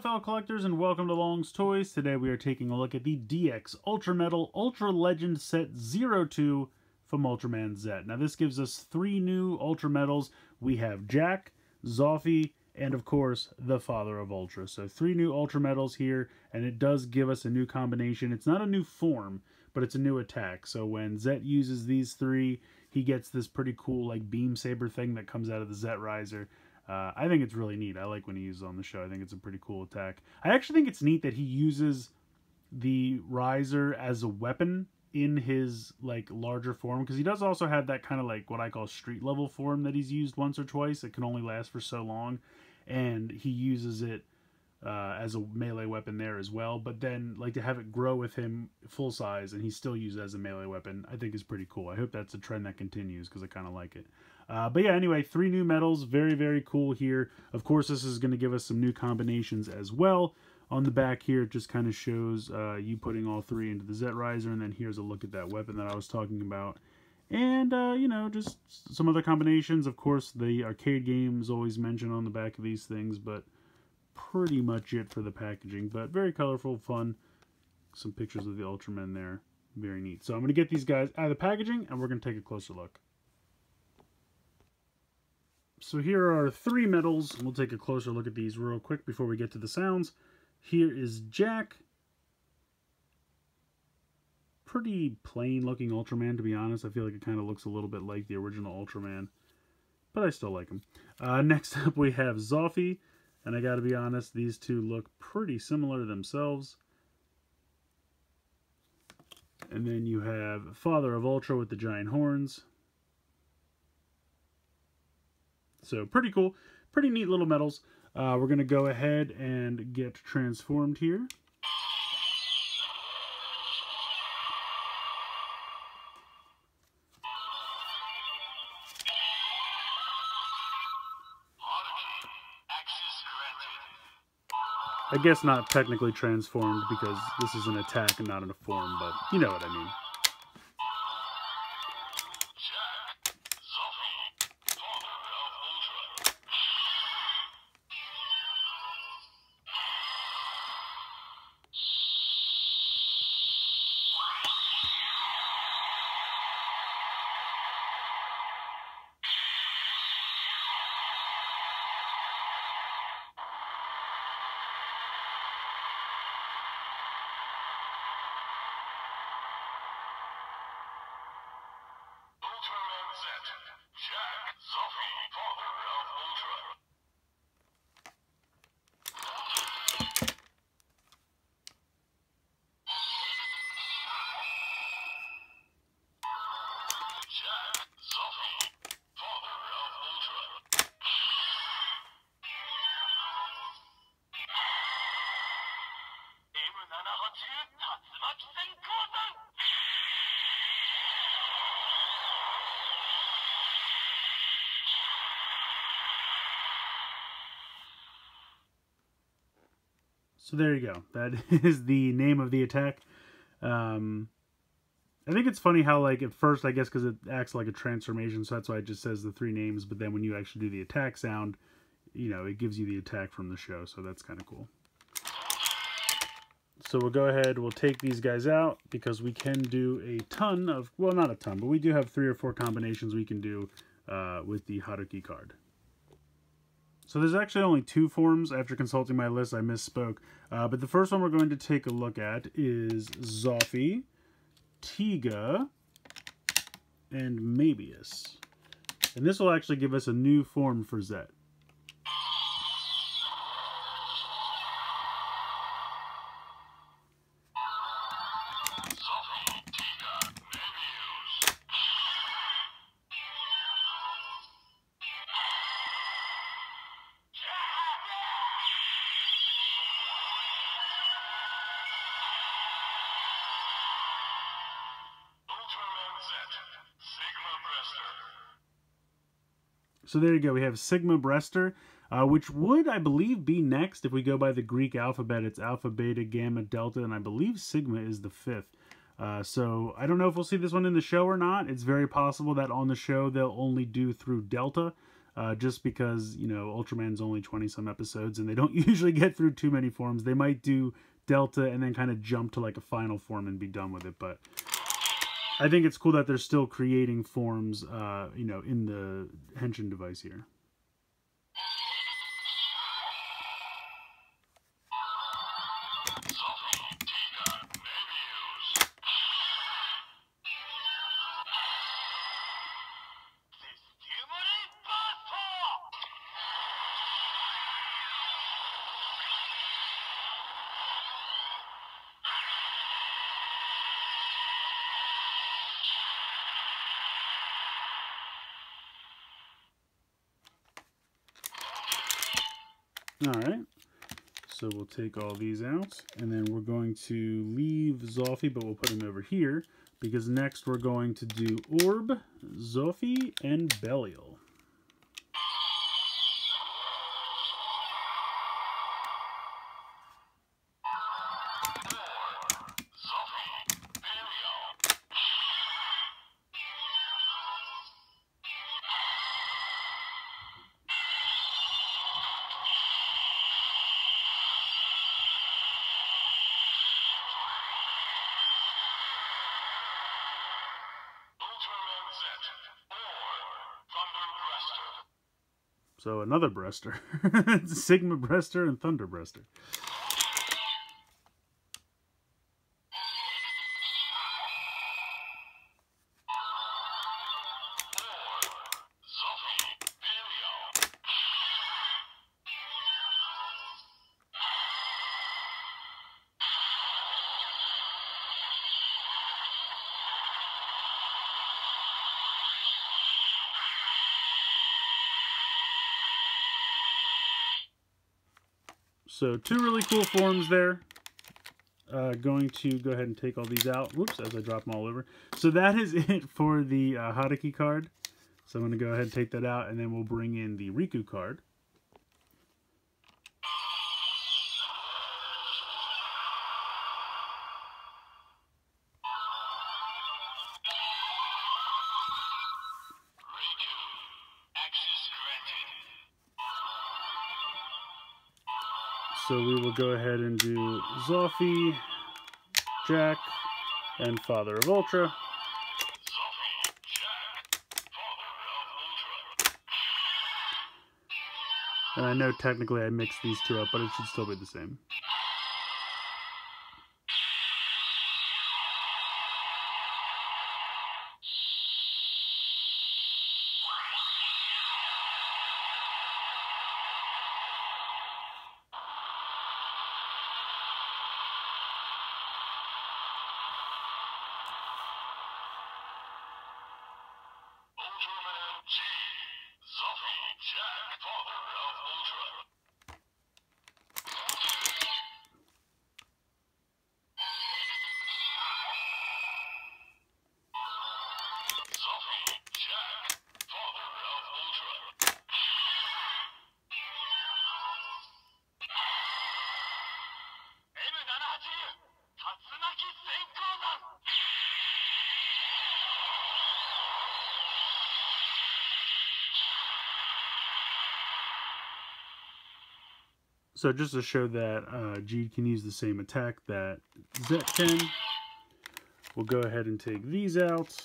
fellow collectors, and welcome to Long's Toys. Today we are taking a look at the DX Ultra Metal Ultra Legend Set 02 from Ultraman Z. Now this gives us 3 new Ultra Metals. We have Jack, Zoffy, and of course the Father of Ultra. So 3 new Ultra Metals here, and it does give us a new combination. It's not a new form, but it's a new attack. So when Zet uses these 3, he gets this pretty cool like beam saber thing that comes out of the Zet Riser. I think it's really neat. I like when he uses it on the show. I think it's a pretty cool attack. I actually think it's neat that he uses the Riser as a weapon in his like larger form, because he does also have that kind of like what I call street level form that he's used once or twice. It can only last for so long, and he uses it as a melee weapon there as well. But then like to have it grow with him full size and he still uses it as a melee weapon, I think is pretty cool. I hope that's a trend that continues because I kind of like it. But yeah, anyway, 3 new metals. Very, very cool here. Of course, this is going to give us some new combinations as well. On the back here, it just kind of shows you putting all 3 into the Zet Riser, and then here's a look at that weapon that I was talking about. And, you know, just some other combinations. Of course, the arcade game is always mentioned on the back of these things, but pretty much it for the packaging. But very colorful, fun. Some pictures of the Ultraman there. Very neat. So I'm going to get these guys out of the packaging, and we're going to take a closer look. So here are 3 metals. We'll take a closer look at these real quick before we get to the sounds. Here is Jack. Pretty plain looking Ultraman, to be honest. I feel like it kind of looks a little bit like the original Ultraman, but I still like him. Next up we have Zoffy, and I gotta be honest, these two look pretty similar themselves. And then you have Father of Ultra with the giant horns. So pretty cool, pretty neat little metals. We're going to go ahead and get transformed here. I guess not technically transformed because this is an attack and not in a form, but you know what I mean. Ultraman Z, Jack, Zoffy, Father of Ultra. Jack, Zoffy, Father of Ultra. M78 Tatsumaki Senkou-san! So there you go. That is the name of the attack. I think it's funny how, like, at first, I guess because it acts like a transformation, so that's why it just says the 3 names, but then when you actually do the attack sound, you know, it gives you the attack from the show, so that's kind of cool. So we'll go ahead, we'll take these guys out, because we can do a ton of, well, not a ton, but we do have 3 or 4 combinations we can do with the Haruki card. So there's actually only 2 forms. After consulting my list, I misspoke. But the first one we're going to take a look at is Zoffy, Tiga, and Mabius. And this will actually give us a new form for Zet. So there you go, we have Sigma Breaster, which would, I believe, be next. If we go by the Greek alphabet, it's Alpha, Beta, Gamma, Delta, and I believe Sigma is the 5th. So I don't know if we'll see this one in the show or not. It's very possible that on the show they'll only do through Delta. just because, you know, Ultraman's only 20-some episodes, and they don't usually get through too many forms. They might do Delta and then kind of jump to like a final form and be done with it, but I think it's cool that they're still creating forms, you know, in the Henshin device here. Alright, so we'll take all these out, and then we're going to leave Zolfi, but we'll put him over here, because next we're going to do Orb, Zolfi, and Belial. So another Breaster. Sigma Breaster and Thunder Breaster. So two really cool forms there. Going to go ahead and take all these out. Whoops, as I drop them all over. So that is it for the Hadaki card. So I'm going to go ahead and take that out, and then we'll bring in the Riku card. So we will go ahead and do Zolfi, Jack, and Father of Ultra. And I know technically I mixed these two up, but it should still be the same. Ultraman G, Zolfi, Jack, Father of Ultra. Zolfi, Jack, Father of Ultra. M78, Tatsumaki Senkou-dan. So just to show that Jeed can use the same attack that Zet can, we'll go ahead and take these out.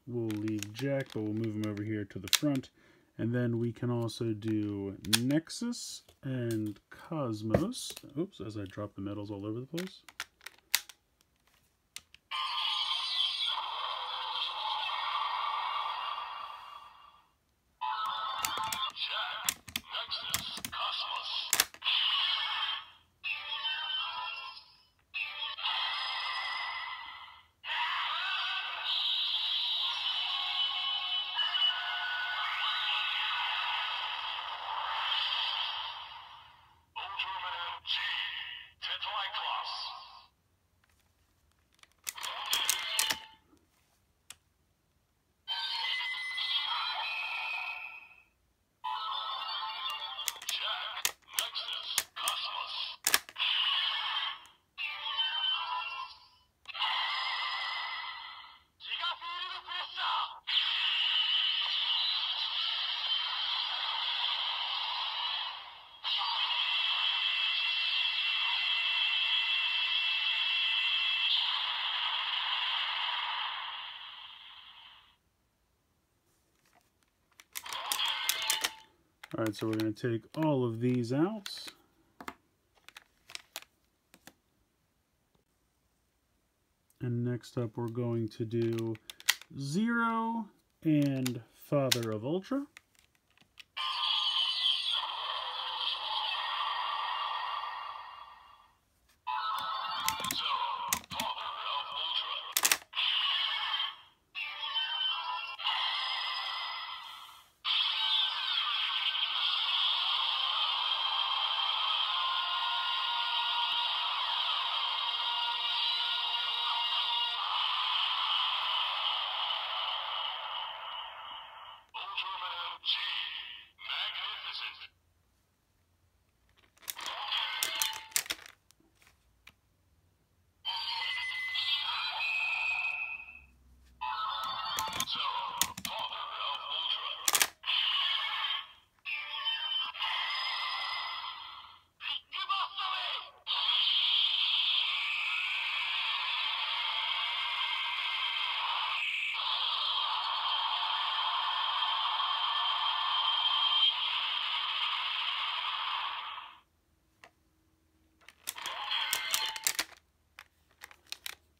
We'll leave Jack, but we'll move him over here to the front. And then we can also do Nexus and Cosmos. Oops, as I drop the medals all over the place. Jack, Nexus, Cosmos. Ultraman G, Tetracyclops. Alright, so we're going to take all of these out. And next up we're going to do Zero and Father of Ultra. Ultraman G. Magnificent. Zero, Father of Ultra.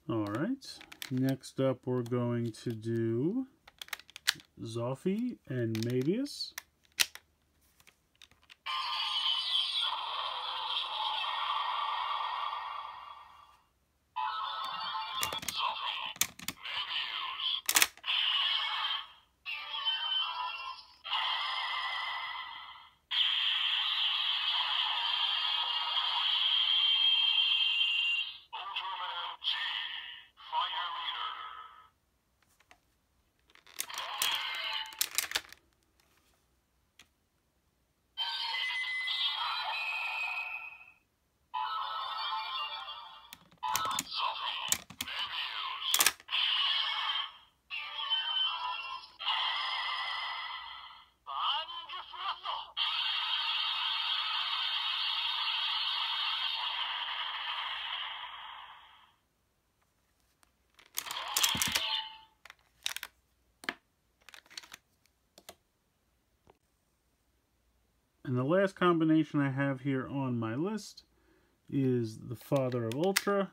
Alright, next up we're going to do Zoffy and Mabius. Ultraman G. Fire Leader. Zoffy. Mabius. And the last combination I have here on my list is the Father of Ultra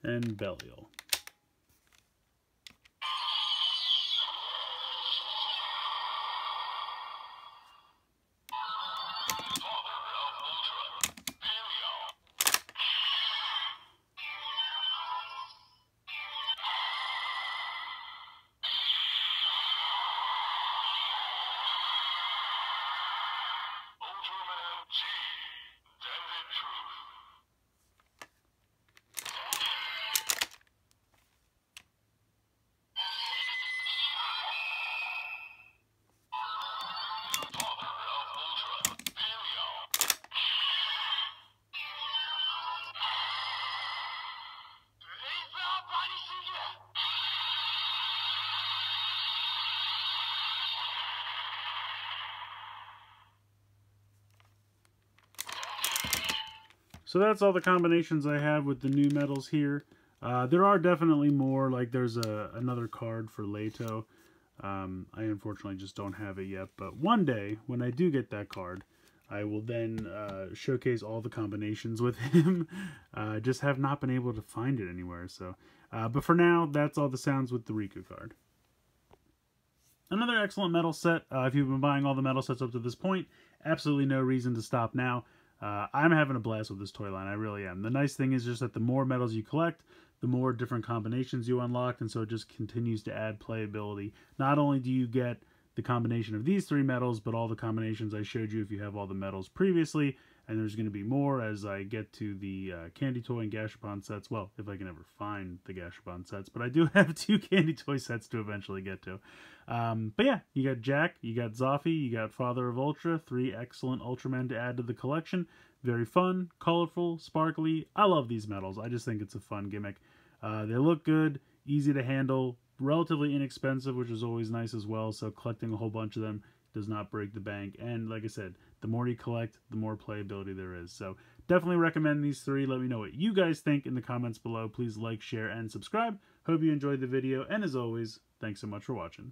and Belial. Ultraman G. Dented Truth. Father of Ultra. Belial. So that's all the combinations I have with the new metals here. There are definitely more, like there's another card for Leto. I unfortunately just don't have it yet, but one day when I do get that card, I will then showcase all the combinations with him. Just have not been able to find it anywhere. So, but for now, that's all the sounds with the Riku card. Another excellent metal set. If you've been buying all the metal sets up to this point, absolutely no reason to stop now. I'm having a blast with this toy line. I really am. The nice thing is just that the more metals you collect, the more different combinations you unlock, and so it just continues to add playability. Not only do you get the combination of these three metals, but all the combinations I showed you if you have all the metals previously, and there's going to be more as I get to the Candy Toy and Gashapon sets. Well, if I can ever find the Gashapon sets, but I do have 2 Candy Toy sets to eventually get to. But yeah, you got Jack, you got Zoffy, you got Father of Ultra, 3 excellent Ultramen to add to the collection. Very fun, colorful, sparkly. I love these metals. I just think it's a fun gimmick. They look good, easy to handle, relatively inexpensive, which is always nice as well. So collecting a whole bunch of them does not break the bank. And like I said, the more you collect, the more playability there is. So definitely recommend these 3. Let me know what you guys think in the comments below. Please like, share, and subscribe. Hope you enjoyed the video. And as always, thanks so much for watching.